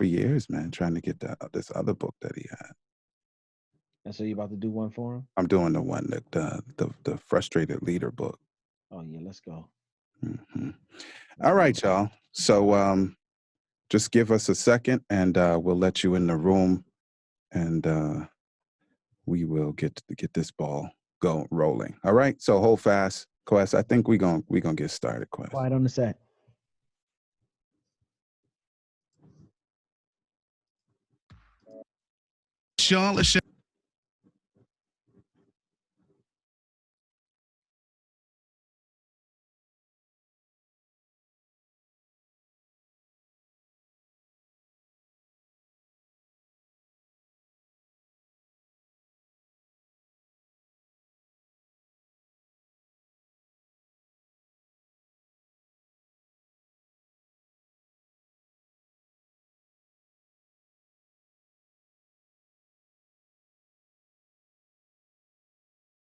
for years, man, trying to get this other book that he had. And so you about to do one for him? I'm doing the one that the frustrated leader book. Oh yeah, let's go. Hmm. All right, y'all. So just give us a second, and we'll let you in the room, and we will get this ball rolling. All right. So hold fast, Quest. I think we gonna get started, Quest. Quiet on the set. Y'all,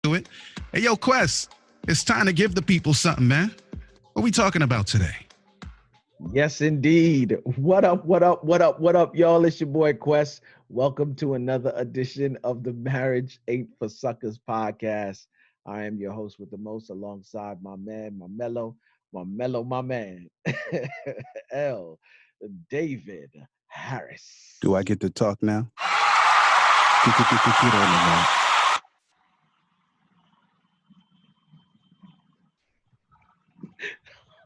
do it. Hey, yo, Quest, it's time to give the people something, man. What we talking about today? Yes, indeed. What up, y'all? It's your boy Quest. Welcome to another edition of the Marriage Ain't for Suckers podcast. I am your host with the most, alongside my man, my man, L. David Harris. Do I get to talk now?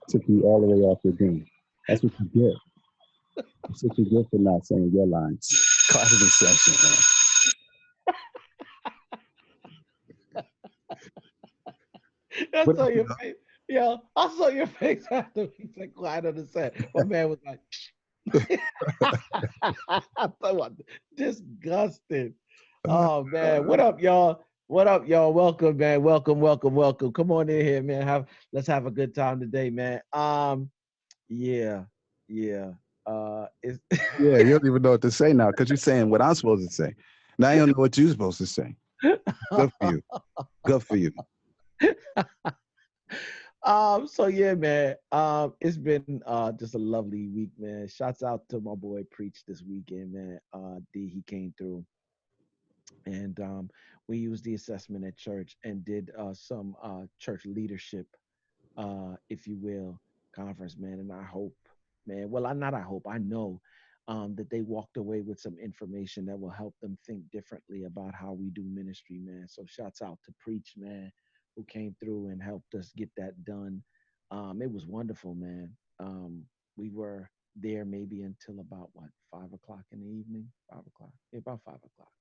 Took you all the way off your game. That's what you get. That's what you get for not saying your lines. Class of session, I saw your face. Yeah, I saw your face after he said quiet on the set. My man was like, I thought disgusted. Oh man, what up, y'all? What up, y'all? Welcome, man. Welcome. Come on in here, man. Let's have a good time today, man. Yeah. It's Yeah, you don't even know what to say now because you're saying what I'm supposed to say. Now you don't know what you're supposed to say. Good for you. Good for you. So yeah, man. It's been just a lovely week, man. Shouts out to my boy Preach this weekend, man. D he came through, and we used the assessment at church and did some church leadership, if you will, conference, man. And I hope, man, well, I know that they walked away with some information that will help them think differently about how we do ministry, man. So shouts out to Preach, man, who came through and helped us get that done. It was wonderful, man. We were there maybe until about 5 o'clock in the evening. 5 o'clock, yeah, about 5 o'clock.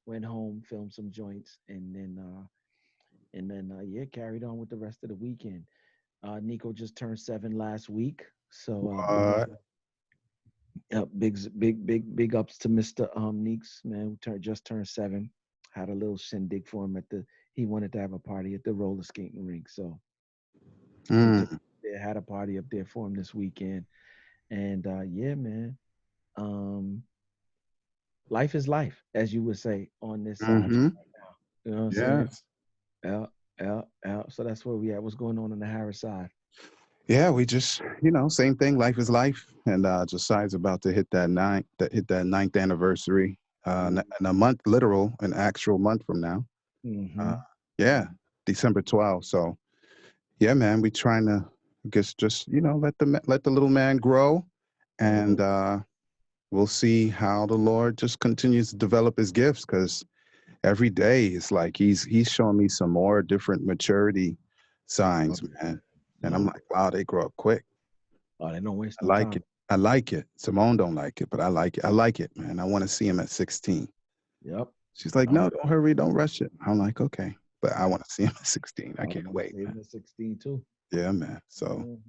Went home, filmed some joints, and then yeah, carried on with the rest of the weekend. Nico just turned 7 last week, so big ups to Mr. Neeks, man, who just turned 7. Had a little shindig for him at the. He wanted to have a party at the roller skating rink, so they had a party up there for him this weekend. And yeah, man, um, life is life, as you would say on this side right now. You know what I'm saying? Yeah. So that's where we at. What's going on the Harris side? Yeah, we just, same thing. Life is life, and Josiah's about to hit that ninth anniversary, in a month, an actual month from now. Yeah, December 12th. So, yeah, man, we trying to just let the little man grow, and we'll see how the Lord just continues to develop his gifts, because every day it's like he's showing me some more different maturity signs, man. And I'm like, wow, they grow up quick. Oh, they don't waste I no like time. it. I like it. Simone don't like it, but I like it. I like it, man. I want to see him at 16. Yep. She's like, no, don't hurry, don't rush it. I'm like, okay, but I want to see him at 16. I can't wait. See him at 16 too. Yeah, man. So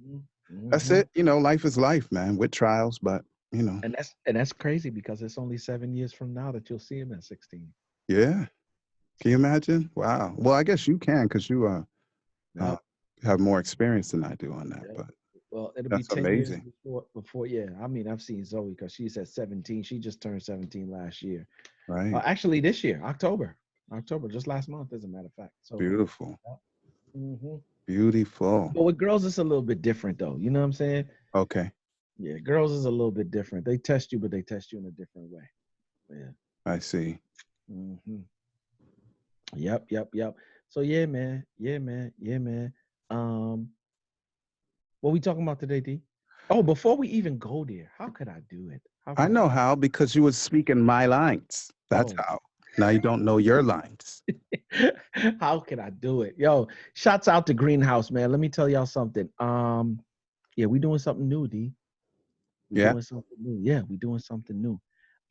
that's it. Life is life, man, with trials, but And that's crazy because it's only 7 years from now that you'll see him at 16. Yeah. Can you imagine? Wow. Well, I guess you can, because you have more experience than I do on that. Yep. But Well, it'll be that's 10 years amazing. before. Yeah, I mean, I've seen Zoe because she's at 17. She just turned 17 last year. Right. Actually, this year, October, just last month, as a matter of fact. So beautiful. Yeah. Beautiful. But with girls, it's a little bit different, though. You know what I'm saying? Okay. Yeah, girls is a little bit different. They test you, but they test you in a different way. Yeah. I see. Hmm. Yep, yep, yep. So yeah, man. Yeah, man. Yeah, man. Um, what we talking about today, D? Oh, before we even go there, how could I do it? How I could I know do how because you was speaking my lines. it? That's Oh, how. Now you don't know your lines. how can I do it? Yo, shouts out to Greenhouse, man. Let me tell y'all something. Yeah, we doing something new, D. We Yeah. doing something new. Yeah, we doing something new.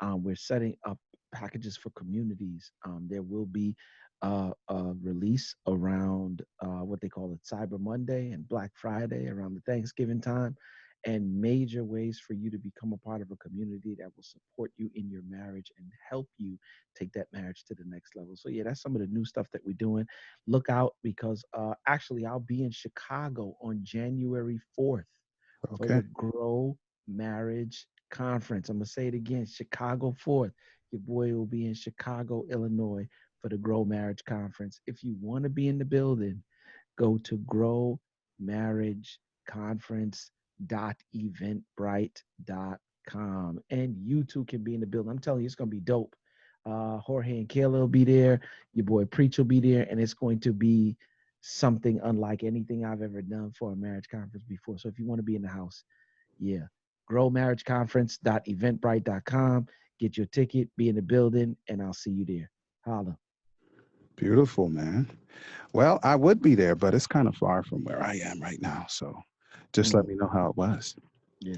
We're setting up packages for communities. There will be a release around what they call it Cyber Monday and Black Friday around the Thanksgiving time, and major ways for you to become a part of a community that will support you in your marriage and help you take that marriage to the next level. So yeah, that's some of the new stuff that we're doing. Look out because actually I'll be in Chicago on January 4th for Okay. the Grow Marriage Conference. I'm going to say it again, Chicago 4th. Your boy will be in Chicago, Illinois for the Grow Marriage Conference. If you want to be in the building, go to growmarriageconference.eventbrite.com. And you too can be in the building. I'm telling you, it's going to be dope. Jorge and Kayla will be there. Your boy Preach will be there. And it's going to be something unlike anything I've ever done for a marriage conference before. So if you want to be in the house, yeah. growmarriageconference.eventbrite.com. Get your ticket, be in the building, and I'll see you there. Holla. Beautiful, man. Well, I would be there, but it's kind of far from where I am right now. So just let Mm, me know how it was. yeah.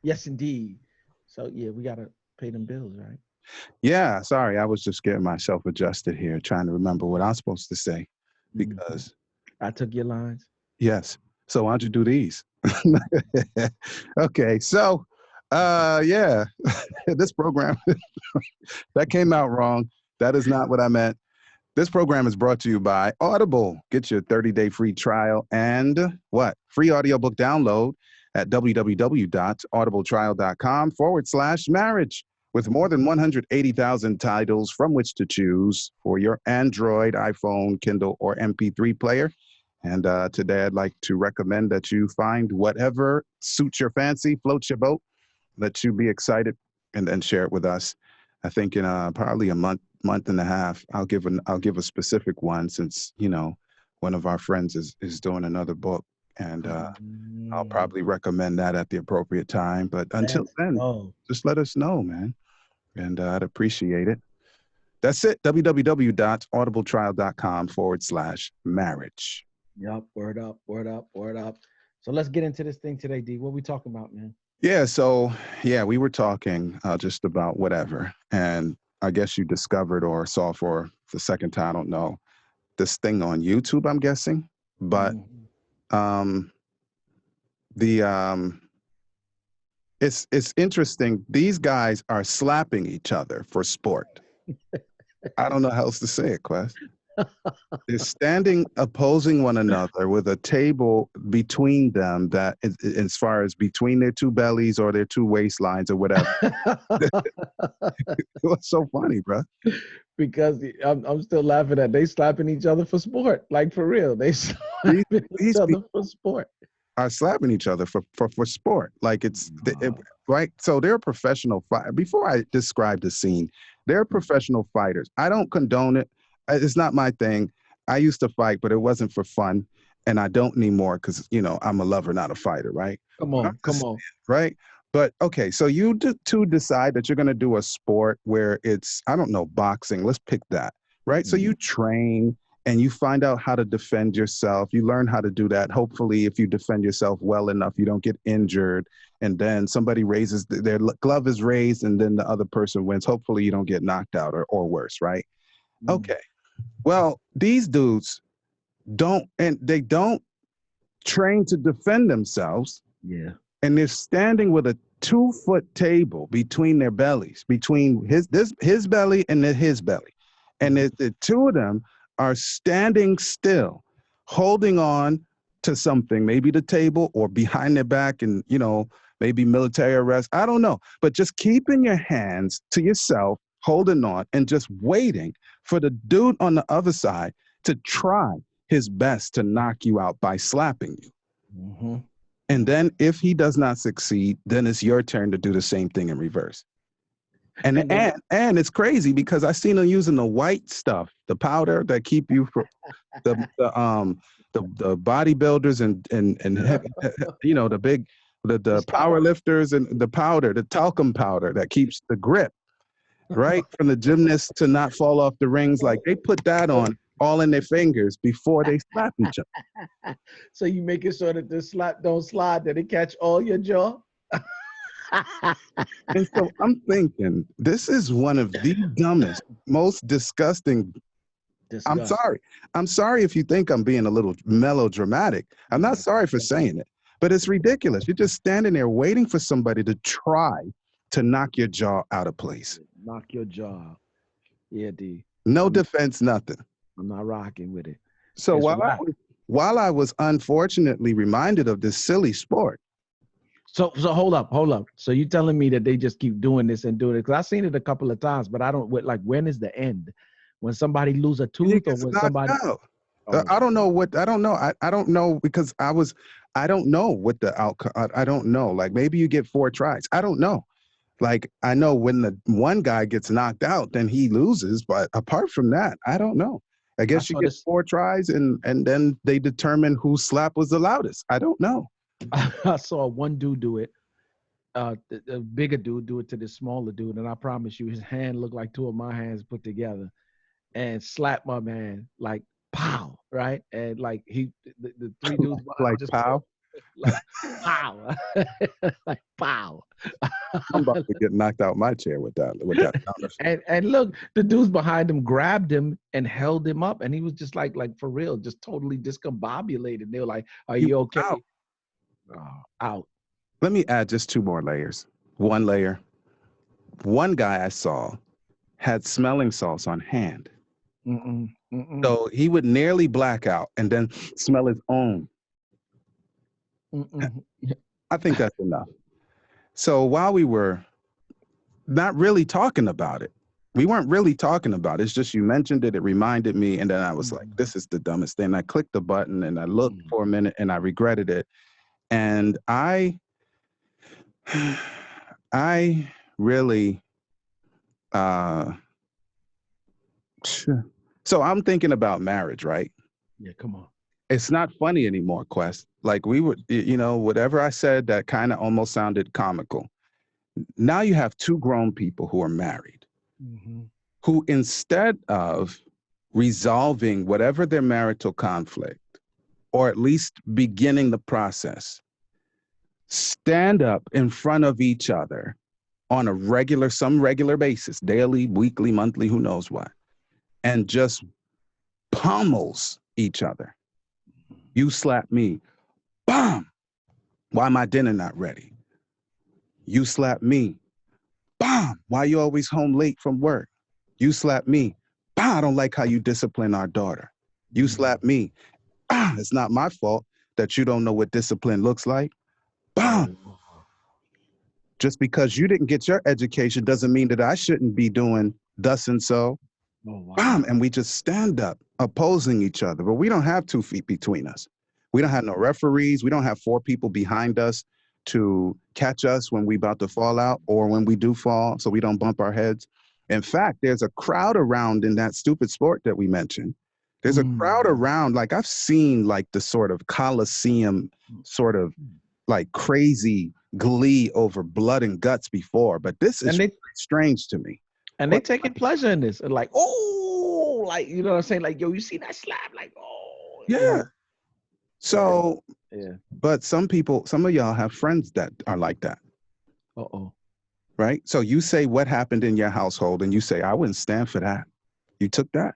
Yes, indeed. So yeah, we gotta pay them bills, right? Yeah, sorry. I was just getting myself adjusted here, trying to remember what I'm supposed to say Mm. because, I took your lines. yes. So why don't you do these? Okay. So, yeah, this program that came out wrong. That is not what I meant. This program is brought to you by Audible. Get your 30-day free trial and what? Free audiobook download at www.audibletrial.com/marriage. With more than 180,000 titles from which to choose for your Android, iPhone, Kindle, or MP3 player. And today I'd like to recommend that you find whatever suits your fancy, floats your boat, let you be excited, and then share it with us. I think in probably a month and a half, I'll give a specific one since one of our friends is doing another book, and I'll Mm, probably recommend that at the appropriate time. But until let's then, go. just let us know, man, and I'd appreciate it. That's it. www.audibletrial.com/marriage. Yup. Word up. Word up. Word up. So let's get into this thing today, D. What we talking about, man? Yeah, so yeah, we were talking just about whatever, and I guess you discovered or saw for the second time, I don't know, this thing on YouTube, I'm guessing. But Mhm. um, the it's interesting. These guys are slapping each other for sport. I don't know how else to say it, Quest. They're standing opposing one another with a table between them that, as far as between their two bellies or their two waistlines or whatever. It was so funny, bro. Because I'm still laughing at they slapping each other for sport, like for real. They These, slapping each these other for sport. are slapping each other for sport. Like Nah. right. So they're professional fight. Before I describe the scene, they're professional fighters. I don't condone it. It's not my thing. I used to fight, but it wasn't for fun, and I don't anymore because I'm a lover, not a fighter, right? Come But I'm on, come just on. right. But okay, so you two decide that you're going to do a sport where it's, I don't know, boxing. Let's pick that, right? So you Mm, train and you find out how to defend yourself. You learn how to do that. Hopefully, if you defend yourself well enough, you don't get injured. And then somebody raises their glove is raised, and then the other person wins. Hopefully, you don't get knocked out or worse, right? mm. Okay. Well, these dudes they don't train to defend themselves, Yeah. and they're standing with a 2-foot table between their bellies, between his belly and his belly, and Mm, the two of them are standing still, holding on to something, maybe the table or behind their back, and maybe military arrest. I don't know, but just keeping your hands to yourself, holding on, and just waiting for the dude on the other side to try his best to knock you out by slapping you. Mm-hmm. And then if he does not succeed, then it's your turn to do the same thing in reverse. And And then and it's crazy because I seen him using the white stuff, the powder that keep you from the bodybuilders and you know, the big the the stock. power lifters and the powder, the talcum powder that keeps the grip, right? From the gymnasts to not fall off the rings. Like they put that on all in their fingers before they slap each other. So you making sure that the slap don't slide, that it catch all your jaw. And so I'm thinking, this is one of the dumbest, most disgusting. I'm Disgust. sorry. I'm sorry if you think I'm being a little melodramatic. I'm not sorry for saying it, but it's ridiculous. You're just standing there waiting for somebody to try to knock your jaw out of place. Knock your jaw. Yeah, D. No I'm defense, nothing. I'm not rocking with it. So It's whack. while I was unfortunately reminded of this silly sport, So hold up. So you telling me that they just keep doing this and doing it? Because I've seen it a couple of times, but I don't like when is the end? When somebody lose a he tooth or gets when knocked somebody out. oh I don't know what I don't know. I don't know because I don't know what the outcome. I don't know. Like maybe you get 4 tries. I don't know. Like I know when the one guy gets knocked out, then he loses. But apart from that, I don't know. I I guess you saw get this 4 tries and then they determine whose slap was the loudest. I don't know. I saw one dude do it. The bigger dude do it to the smaller dude, and I promise you, his hand looked like two of my hands put together, and slap my man like pow, right? And like the three dudes behind him Like just pow. like pow, like pow. I'm about to get knocked out my chair with that sound effect. And look, the dudes behind him grabbed him and held him up, and he was just like for real, just totally discombobulated. They were like, "Are He you was okay?" out. Out. Let me add just 2 more layers. One layer. One guy I saw had smelling salts on hand. Mm-mm, mm-mm, So he would nearly black out and then smell his own. mm-mm. I think that's enough. So while we were not really talking about it, we weren't really talking about it. It's just you mentioned it, it reminded me, and then I was like, this is the dumbest thing. I clicked the button and I looked for a minute and I regretted it. And I really uh so I'm thinking about marriage, right? Yeah, come on. It's not funny anymore, Quest. Like we would, you know, whatever I said that kind of almost sounded comical. Now you have 2 grown people who are married, Mm-hmm. who instead of resolving whatever their marital conflict, or at least beginning the process, stand up in front of each other on a some regular basis, daily, weekly, monthly, who knows what, and just pummels each other. You slap me, bam! Why my dinner not ready? You slap me, bam! Why you always home late from work? You slap me, bam! I don't like how you discipline our daughter. You slap me, bam! It's not my fault that you don't know what discipline looks like. Bam! Oh, Just because you didn't get your education doesn't mean that I shouldn't be doing thus and so. oh Bam! wow. And we just stand up opposing each other, but we don't have 2 feet between us. We don't have no referees. We don't have 4 people behind us to catch us when we about to fall out or when we do fall so we don't bump our heads. In fact, there's a crowd around in that stupid sport that we mentioned. There's a crowd around, like I've seen like the sort of Coliseum sort of like crazy glee over blood and guts before, but this is And they strange to me. and they taking pleasure in this. And like, oh, like you know what I'm saying? Like, yo, you see that slap? Like, oh, you Yeah. know. So, Yeah. but some people, some of y'all have friends that are like that, Uh-oh. right? So you say what happened in your household and you say, I wouldn't stand for that. You took that.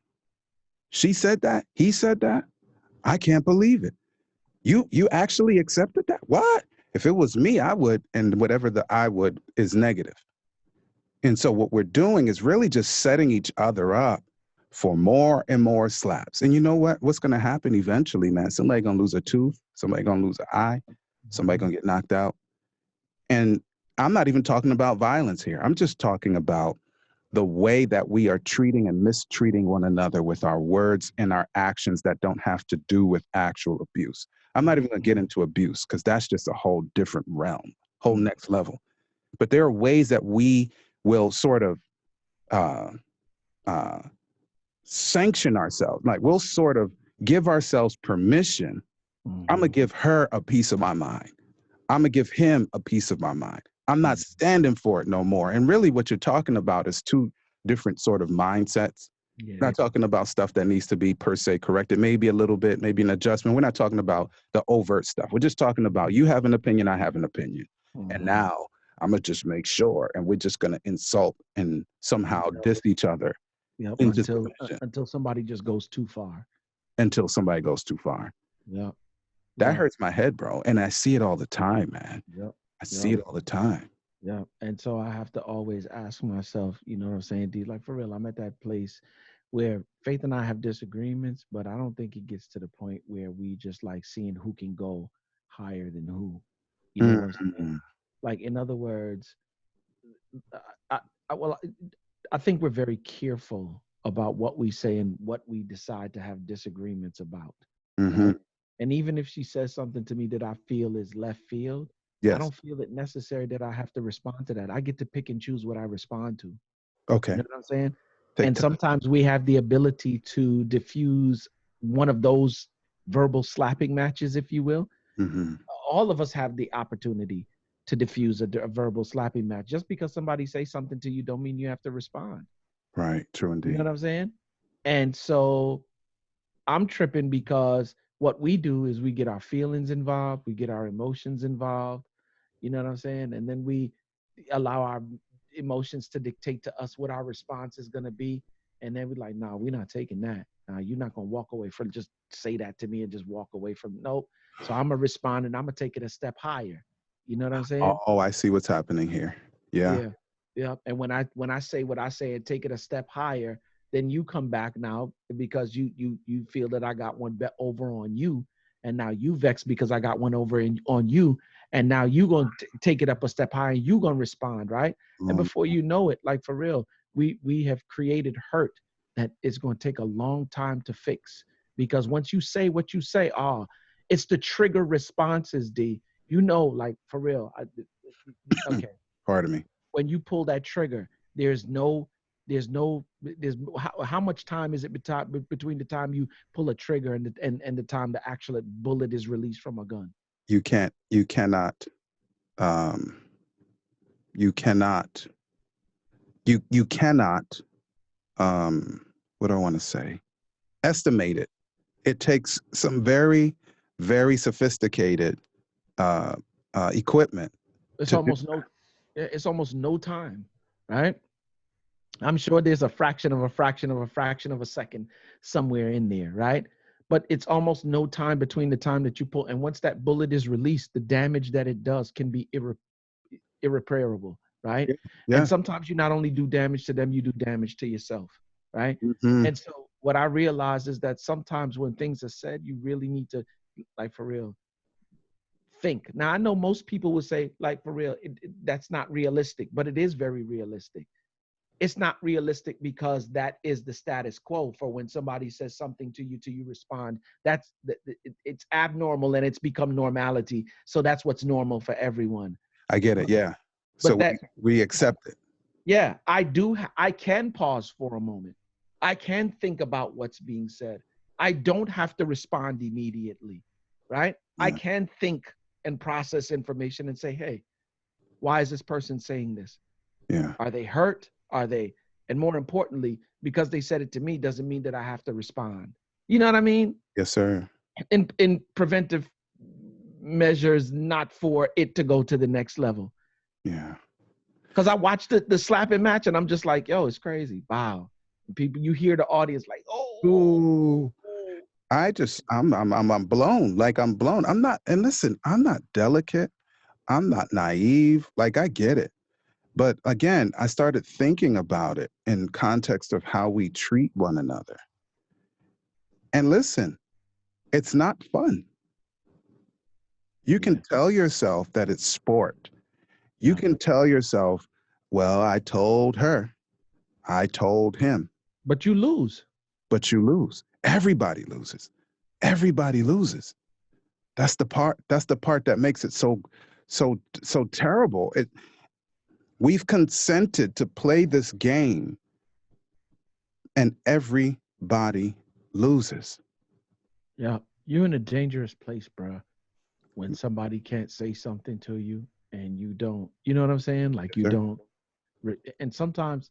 She said that. He said that. I can't believe it. You actually accepted that? What? If it was me, I would, and whatever the I would is negative. And so what we're doing is really just setting each other up for more and more slaps. And you know what? What's going to happen eventually, man? Somebody going to lose a tooth. Somebody going to lose an eye. Somebody going to get knocked out. And I'm not even talking about violence here. I'm just talking about the way that we are treating and mistreating one another with our words and our actions that don't have to do with actual abuse. I'm not even going to get into abuse because that's just a whole different realm, whole Mm. next level. But there are ways that we will sort of uh, uh, sanction ourselves. Like we'll sort of give ourselves permission. I'm going to give her a piece of my mind. I'm going to give him a piece of my mind. I'm not standing for it no more. And really what you're talking about is two different sort of mindsets. Yeah. We're not talking about stuff that needs to be per se corrected, maybe a little bit, maybe an adjustment. We're not talking about the overt stuff. We're just talking about you have an opinion, I have an opinion. And now I'm going to just make sure, and we're just going to insult and somehow diss each other Yep. into submission Until somebody just goes too far. until somebody goes too far. Yep. That Yep. hurts my head, bro. And I see it all the time, man. Yep. I see Yep. it all the time. Yeah. And so I have to always ask myself, you know what I'm saying, D? Like for real, I'm at that place where Faith and I have disagreements, but I don't think it gets to the point where we just like seeing who can go higher than who. You know what I'm saying? Mm-hmm. Like in other words, I, well, I think we're very careful about what we say and what we decide to have disagreements about, Mm-hmm. right? And even if she says something to me that I feel is left field, I Yes. don't feel it necessary that I have to respond to that. I get to pick and choose what I respond to. You Okay. know what I'm saying? Take And time. sometimes we have the ability to diffuse one of those verbal slapping matches, if you will. Mm-hmm. All of us have the opportunity to diffuse a verbal slapping match. Just because somebody says something to you don't mean you have to respond. Right. True You know indeed. what I'm saying? And so I'm tripping because what we do is we get our feelings involved, we get our emotions involved, you know what I'm saying? And then we allow our emotions to dictate to us what our response is going to be. And then we're like, no, we're not taking that. You're not going to walk away from just say that to me and just walk away from nope. So I'm going to respond and I'm going to take it a step higher. You know what I'm saying? Oh, I see what's happening here. Yeah. Yeah. Yeah. And when I say what I say and take it a step higher, then you come back now because you feel that I got one bet over on you. And now you vex because I got one over on you. And now you going to take it up a step higher and you going to respond, right? And Um, before you know it, like for real, we have created hurt that is going to take a long time to fix. Because once you say what you say, it's the trigger responses, D. You know, like for real. Okay, pardon me. when you pull that trigger, there's how much time is it between the time you pull a trigger and the time the actual bullet is released from a gun? You can't. You cannot. Um, you cannot. You cannot. What do I want to say? Estimate it. It takes some very, very sophisticated uh, equipment It's to do. almost no, it's almost no time, right? I'm sure there's a fraction of a fraction of a fraction of a second somewhere in there, right? But it's almost no time between the time that you pull and once that bullet is released, the damage that it does can be irreparable, right? Yeah. And Yeah. sometimes you not only do damage to them, you do damage to yourself, right? Mm-hmm. And so what I realized is that sometimes when things are said, you really need to, like for real, think. Now I know most people would say, like for real, that's not realistic, but it is very realistic. It's not realistic because that is the status quo for when somebody says something to you respond. It's abnormal and it's become normality. So that's what's normal for everyone. I get it. Yeah. So But that we accept it. Yeah, I can pause for a moment. I can think about what's being said. I don't have to respond immediately, right? I Yeah. can think and process information and say, hey, why is this person saying this? Yeah. Are they hurt? Are they, and more importantly, because they said it to me doesn't mean that I have to respond. You know what I mean? Yes, sir. In preventive measures, not for it to go to the next level. Yeah. Because I watched the slapping match and I'm just like, yo, it's crazy. Wow. And people, you hear the audience like, Ooh. oh. I'm blown. Like I'm blown. I'm not, and listen, I'm not delicate. I'm not naive. Like I get it. But again, I started thinking about it in context of how we treat one another. And listen, it's not fun. You Yeah, can tell yourself that it's sport. You yeah. can tell yourself, well, I told her, I told him, But you lose. but you lose. Everybody loses. Everybody loses. That's the part that makes it so terrible. We've consented to play this game, and everybody loses. Yeah, you're in a dangerous place, bro. When somebody can't say something to you and you don't, you know what I'm saying? Like Yes, you sir. don't. And sometimes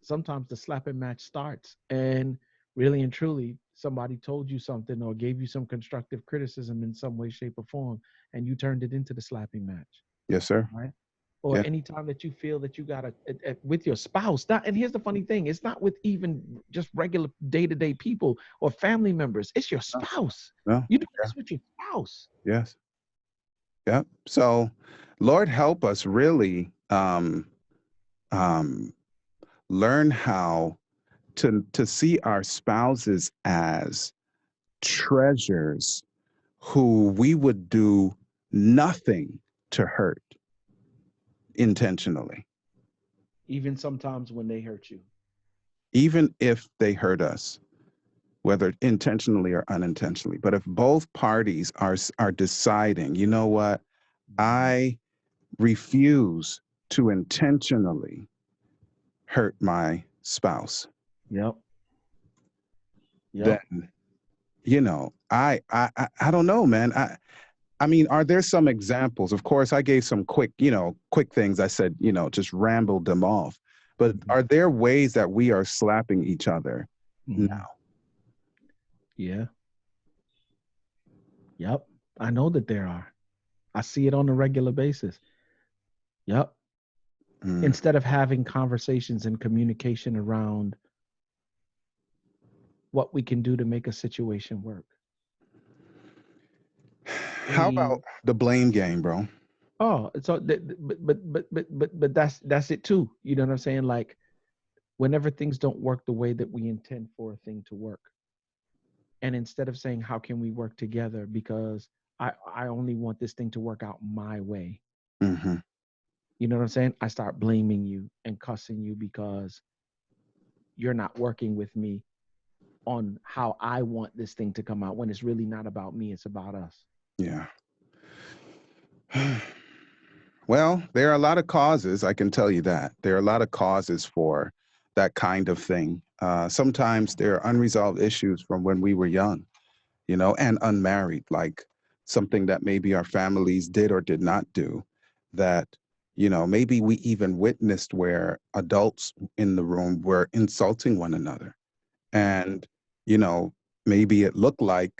the slapping match starts, and really and truly, somebody told you something or gave you some constructive criticism in some way, shape, or form, and you turned it into the slapping match, Yes, sir. right? Or Yeah. anytime that you feel that you gotta with your spouse. Not, and here's the funny thing: it's not with even just regular day-to-day people or family members. It's your No. spouse. No. You do Yeah. this with your spouse. Yes. Yeah. So, Lord help us really um, learn how to see our spouses as treasures who we would do nothing to hurt intentionally, Even sometimes when they hurt you. even if they hurt us, whether intentionally or unintentionally. But if both parties are deciding, you know what, I refuse to intentionally hurt my spouse, Yep. then Yep. I don't know, man. I mean, are there some examples? Of course, I gave some quick things. I said, just rambled them off. But Mhm. are there ways that we are slapping each other Mhm. now? Yeah. Yep. I know that there are. I see it on a regular basis. Yep. Mm. Instead of having conversations and communication around what we can do to make a situation work, How about we the blame game, bro? so but that's it too. You know what I'm saying? Like whenever things don't work the way that we intend for a thing to work, and instead of saying how can we work together because I only want this thing to work out my way. Hmm. You know what I'm saying? I start blaming you and cussing you because you're not working with me on how I want this thing to come out when it's really not about me, it's about us. Yeah. Well, there are a lot of causes. I can tell you that there are a lot of causes for that kind of thing. Sometimes there are unresolved issues from when we were young, and unmarried, like something that maybe our families did or did not do, that, maybe we even witnessed where adults in the room were insulting one another. And, you know, maybe it looked like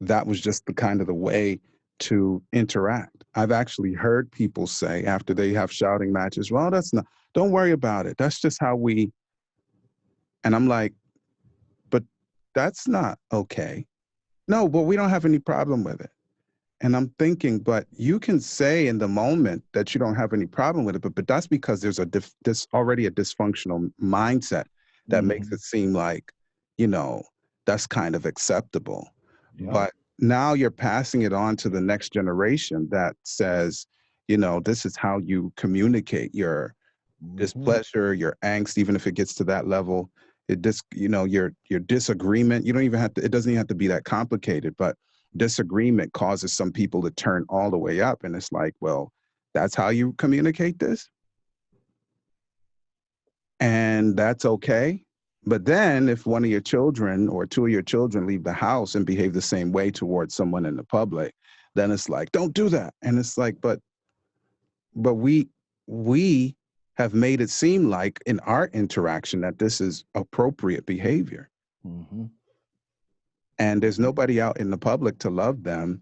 that was just the kind of the way to interact. I've actually heard people say after they have shouting matches, well, don't worry about it. That's just how and I'm like, but that's not okay. No, but we don't have any problem with it. And I'm thinking, but you can say in the moment that you don't have any problem with it, but that's because there's this already a dysfunctional mindset that makes Mm-hmm. it seem like, you know, that's kind of acceptable. Yep. But now you're passing it on to the next generation that says, this is how you communicate your Mm-hmm. displeasure, your angst, even if it gets to that level. Your disagreement. You don't even have to. It doesn't even have to be that complicated. But disagreement causes some people to turn all the way up, and it's like, well, that's how you communicate this, and that's okay. But then, if one of your children or two of your children leave the house and behave the same way towards someone in the public, then it's like, don't do that. And it's like, but we have made it seem like in our interaction that this is appropriate behavior, Mm-hmm. and there's Mm-hmm. nobody out in the public to love them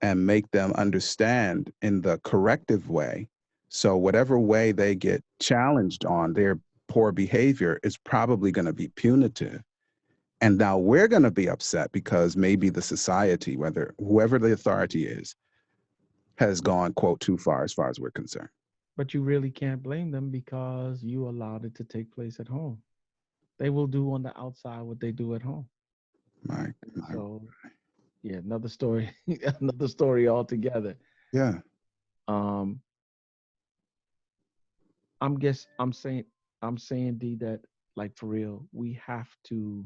and make them understand in the corrective way. So whatever way they get challenged on their poor behavior is probably going to be punitive, and now we're going to be upset because maybe the society, whether whoever the authority is, has gone quote too far as we're concerned. But you really can't blame them because you allowed it to take place at home. They will do on the outside what they do at home. My So yeah, another story, another story altogether. yeah. Um, I'm saying D that like for real, we have to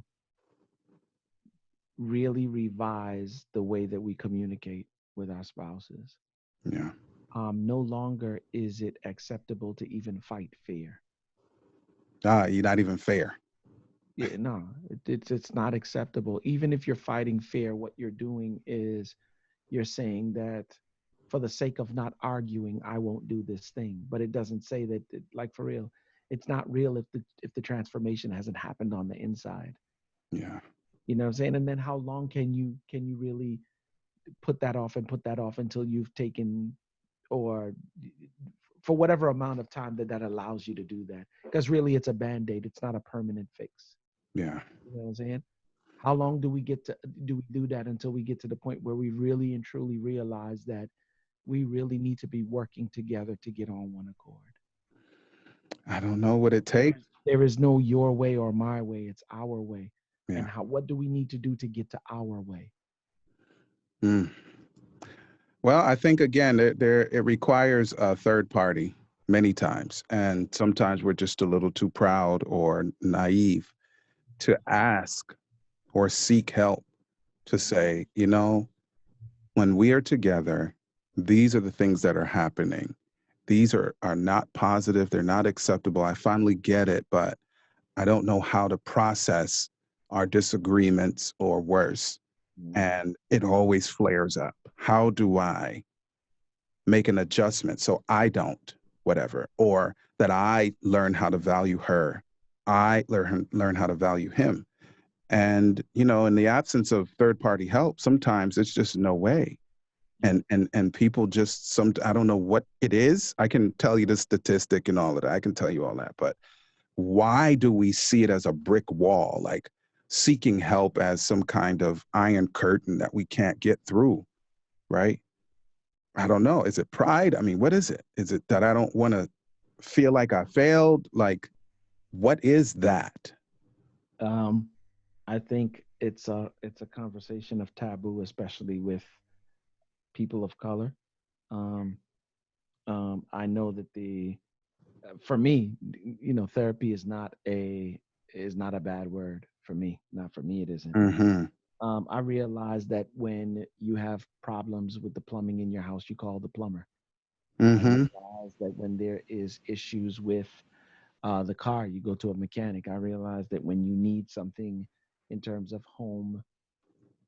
really revise the way that we communicate with our spouses. Yeah. No longer is it acceptable to even fight fear. You're not even fair. Yeah, no, it's not acceptable. Even if you're fighting fear, what you're doing is you're saying that for the sake of not arguing, I won't do this thing. But it doesn't say that, like for real, it's not real if the transformation hasn't happened on the inside. Yeah. You know what I'm saying? And then how long can you really put that off and put that off until you've taken or for whatever amount of time that that allows you to do that? Because really, it's a band-aid. It's not a permanent fix. Yeah. You know what I'm saying? How long do we do that until we get to the point where we really and truly realize that we really need to be working together to get on one accord? I don't know what it There takes. is there is no your way or my way. It's our way. Yeah. And how what do we need to do to get to our way? Mm. Well, I think again, it requires a third party many times, and sometimes we're just a little too proud or naive to ask or seek help to say, when we are together, these are the things that are happening. These are not positive. They're not acceptable. I finally get it, but I don't know how to process our disagreements or worse. Mm-hmm. And it always flares up. How do I make an adjustment so I don't, whatever, or that I learn how to value her? I learn how to value him. And, in the absence of third party help, sometimes it's just no way. Yep. And people just I don't know what it is. I can tell you the statistic and all of that. I can tell you all that. But why do we see it as a brick wall, like seeking help as some kind of iron curtain that we can't get through, right? I don't know. Is it pride? I mean, what is it? Is it that I don't want to feel like I failed? Like, what is that? Um, I think it's a conversation of taboo, especially with people of color. Um, I know that the for me, therapy is not a bad word for me. Not for me, it isn't. Mm-hmm. I realize that when you have problems with the plumbing in your house, you call the plumber. I Mm-hmm. realize that when there is issues with the car, you go to a mechanic. I realize that when you need something in terms of home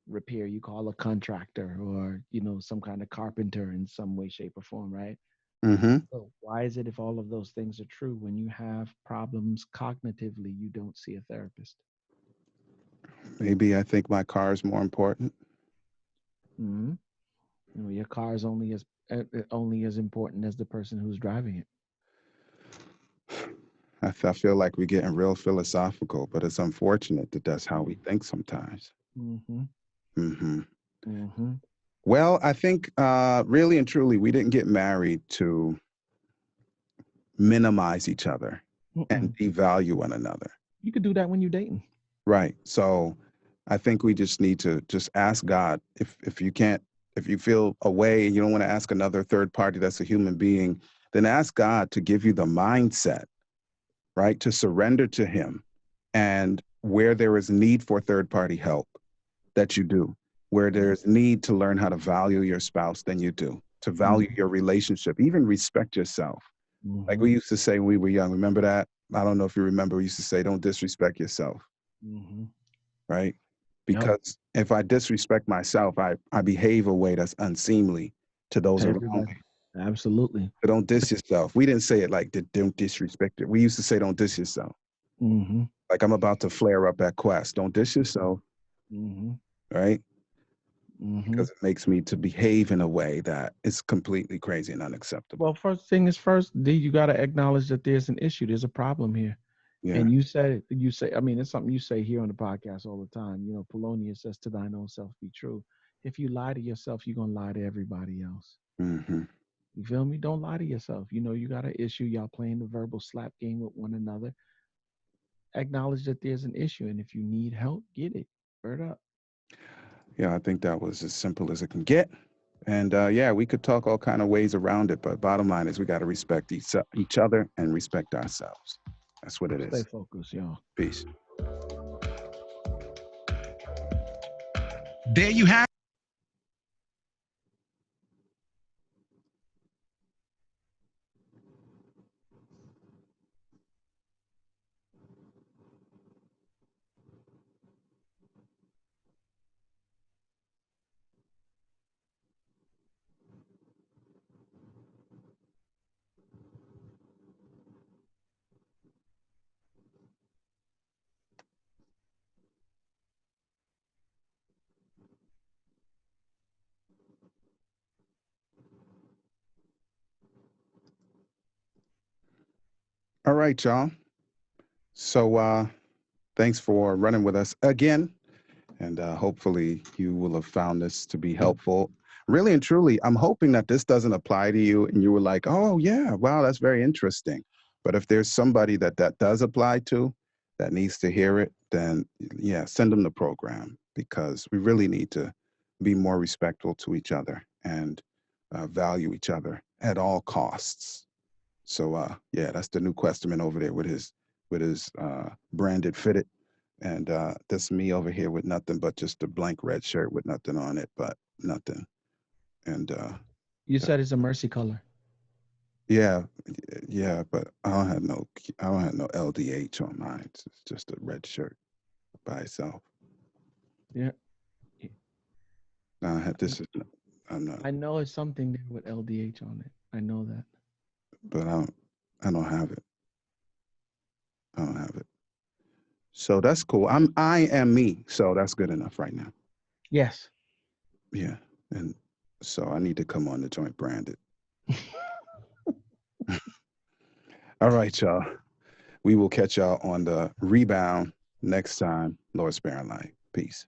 repair, you call a contractor or some kind of carpenter in some way, shape, or form, right? Mm-hmm. So why is it if all of those things are true, when you have problems cognitively, you don't see a therapist? Maybe I think my car is more important. Mm-hmm. Your car is only as important as the person who's driving it. I feel like we're getting real philosophical, but it's unfortunate that that's how we think sometimes. Mm-hmm. Hmm. Mm-hmm. Well, I think really and truly, we didn't get married to minimize each other and Mm-mm. devalue one another. You could do that when you're dating. Right. So I think we just need to just ask God if you can't, if you feel away and you don't want to ask another third party that's a human being, then ask God to give you the mindset, right, to surrender to Him. And where there is need for third party help, that you do. Where there's need to learn how to value your spouse, then you do. To value Mm-hmm. your relationship, even respect yourself. Like Mm-hmm. we used to say when we were young. Remember that? I don't know if you remember. We used to say, "Don't disrespect yourself," Mm-hmm. right? Yep. Because if I disrespect myself, I behave a way that's unseemly to To those around everybody. me. Absolutely. So don't diss yourself. We didn't say it like don't disrespect it. We used to say, "Don't diss yourself." Mm-hmm. Like I'm about to flare up at Quest. Don't diss yourself, Mm-hmm. right? Mm-hmm. Because it makes me to behave in a way that is completely crazy and unacceptable. Well, first thing is first, D, you got to acknowledge that there's an issue. There's a problem here. Yeah. And you said it. You say, I mean, it's something you say here on the podcast all the time. Polonius says, to thine own self be true. If you lie to yourself, you're going to lie to everybody else. Hmm. You feel me? Don't lie to yourself. You got an issue. Y'all playing the verbal slap game with one another. Acknowledge that there's an issue. And if you need help, get it. Word up. Yeah, I think that was as simple as it can get. And yeah, we could talk all kind of ways around it, but bottom line is we got to respect each other and respect ourselves. That's what it Stay is. focused, y'all. Peace. There you have All right, y'all. So thanks for running with us again. And hopefully you will have found this to be helpful. Really and truly, I'm hoping that this doesn't apply to you and you were like, oh, yeah, wow, that's very interesting. But if there's somebody that that does apply to that needs to hear it, then yeah, send them the program because we really need to be more respectful to each other and value each other at all costs. So yeah, that's the New Testament over there with his branded fitted, and this me over here with nothing but just a blank red shirt with nothing on it, but nothing. And You yeah, said it's a mercy color. yeah, yeah, but I don't have no LDH on mine. It's just a red shirt by itself. Yeah. I had I know, this is I'm not, I know it's something there with LDH on it. I know that. but I don't have it. I don't have it. So that's cool. I am me. So that's good enough right now. Yes. Yeah. And so I need to come on the joint branded. All right, y'all. We will catch y'all on the rebound next time. Lord spare our life. Peace.